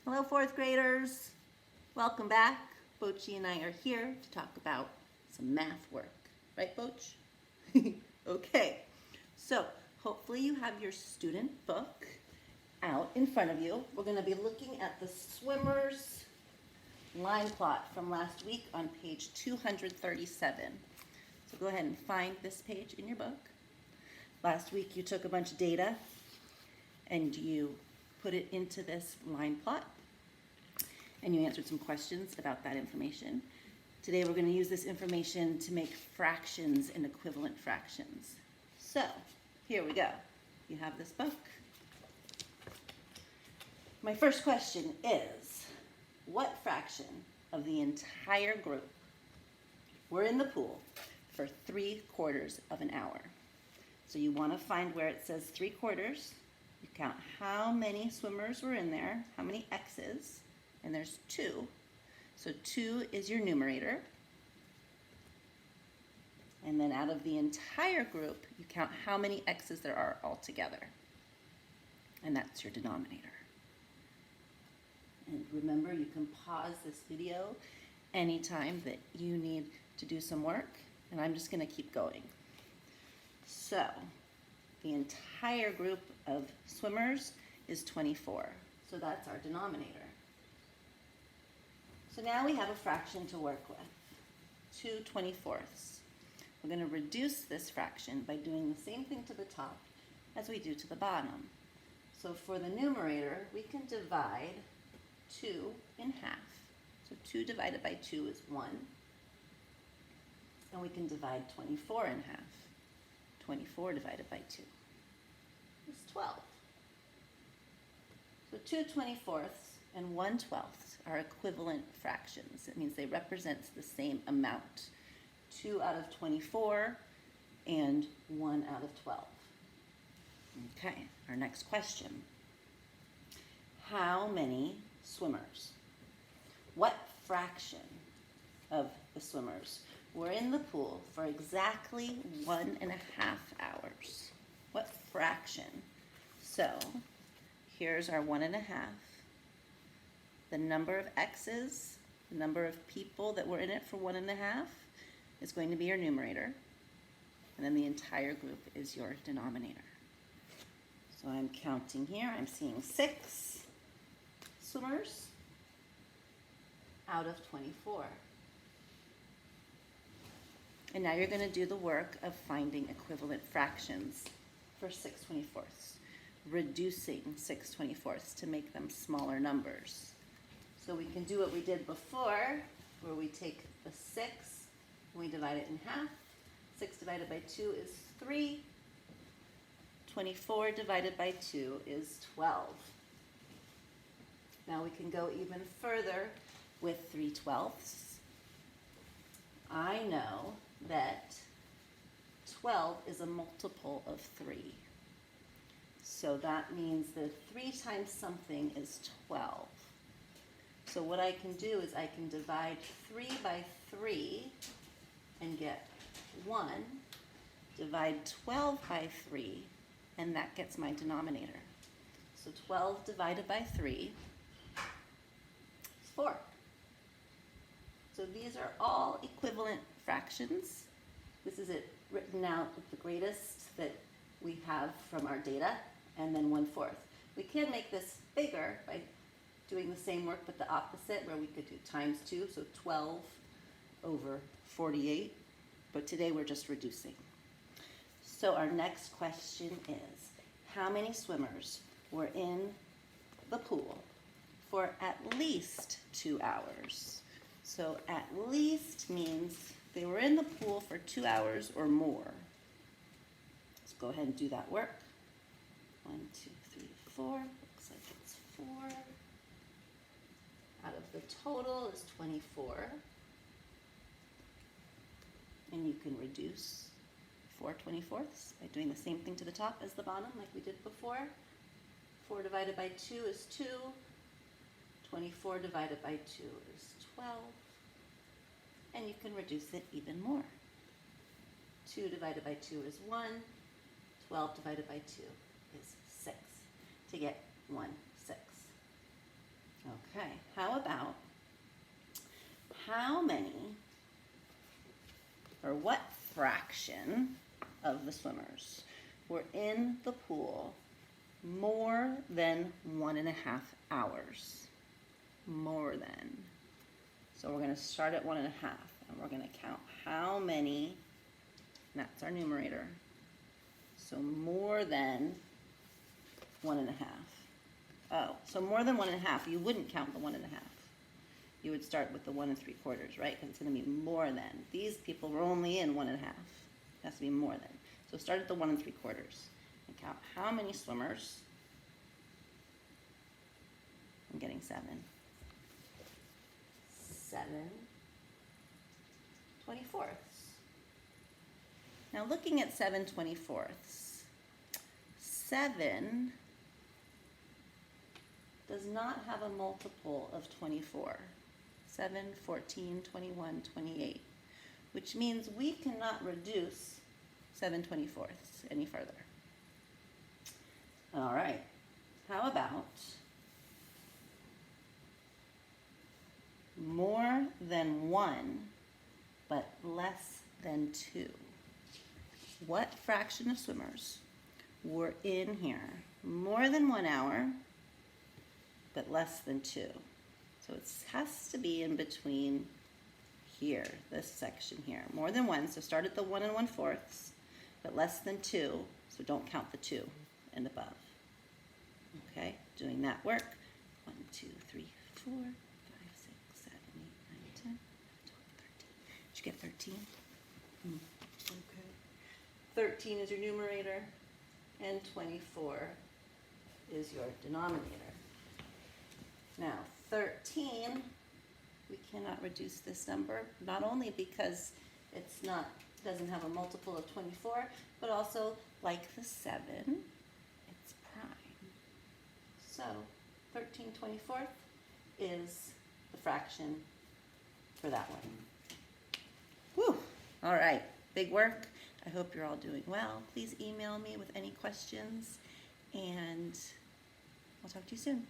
Hello, fourth graders. Welcome back. Bochi and I are here to talk about some math work. Right, Boch? Okay, so hopefully you have your student book out in front of you. We're going to be looking at the swimmer's line plot from last week on page 237. So go ahead and find this page in your book. Last week you took a bunch of data and you put it into this line plot and you answered some questions about that information. Today we're going to use this information to make fractions and equivalent fractions. So here we go. You have this book. My first question is, what fraction of the entire group were in the pool for 3/4 of an hour? So you want to find where it says 3/4. You count how many swimmers were in there, how many X's, and there's 2. So 2 is your numerator. And then out of the entire group, you count how many X's there are altogether. And that's your denominator. And remember, you can pause this video anytime that you need to do some work, and I'm just going to keep going. So the entire group of swimmers is 24. So that's our denominator. So now we have a fraction to work with, 2/24. We're going to reduce this fraction by doing the same thing to the top as we do to the bottom. So for the numerator, we can divide 2 in half. So 2 divided by 2 is 1. And we can divide 24 in half. 24 divided by 2 is 12. So 2/24 and 1/12 are equivalent fractions. It means they represent the same amount. 2 out of 24 and 1 out of 12. Okay, our next question. How many swimmers? What fraction of the swimmers were in the pool for exactly 1.5 hours? What fraction? So here's our 1.5. The number of X's, the number of people that were in it for 1.5 is going to be your numerator. And then the entire group is your denominator. So I'm counting here. I'm seeing 6 swimmers out of 24. And now you're going to do the work of finding equivalent fractions for 6/24, reducing 6/24 to make them smaller numbers. So we can do what we did before, where we take the 6 and we divide it in half. 6 divided by 2 is 3. 24 divided by 2 is 12. Now we can go even further with 3/12. I know that 12 is a multiple of 3. So that means that 3 times something is 12. So what I can do is I can divide 3 by 3 and get 1. Divide 12 by 3, and that gets my denominator. So 12 divided by 3 is 4. So these are all equivalent fractions. This is it written out with the greatest that we have from our data, and then 1/4. We can make this bigger by doing the same work but the opposite, where we could do times 2, so 12 over 48. But today we're just reducing. So our next question is, how many swimmers were in the pool for at least 2 hours? So at least means they were in the pool for 2 hours or more. Let's go ahead and do that work. 1, 2, 3, 4. Looks like it's 4. Out of the total is 24. And you can reduce 4/24 by doing the same thing to the top as the bottom like we did before. 4 divided by 2 is 2. 24 divided by 2 is 12. And you can reduce it even more. 2 divided by 2 is 1. 12 divided by 2 is 6. To get 1/6. Okay, how about how many or what fraction of the swimmers were in the pool more than 1.5 hours? More than. So we're going to start at 1.5 and we're going to count how many, and that's our numerator. So more than 1.5. Oh, so more than 1.5, you wouldn't count the 1.5. You would start with the 1 3/4, right? Because it's going to be more than. These people were only in 1.5. It has to be more than. So start at the 1 3/4 and count how many swimmers. I'm getting 7. 7/24. Now looking at 7/24, 7 does not have a multiple of 24. 7, 14, 21, 28, which means we cannot reduce 7/24 any further. All right, how about more than 1 but less than 2? What fraction of swimmers were in here more than 1 hour but less than 2? So it has to be in between here, this section here. More than 1, so start at the 1 1/4, but less than 2, so don't count the 2 and above. Okay, doing that work. 1, 2, 3, 4, 5, 6, 7, 8, 9, 10, 11, 12, 13. Did you get 13? Okay. 13 is your numerator, and 24 is your denominator. Now, 13, we cannot reduce this number, not only because doesn't have a multiple of 24, but also, like the 7, it's prime. So, 13/24 is the fraction for that one. Whew! All right, big work. I hope you're all doing well. Please email me with any questions, and I'll talk to you soon.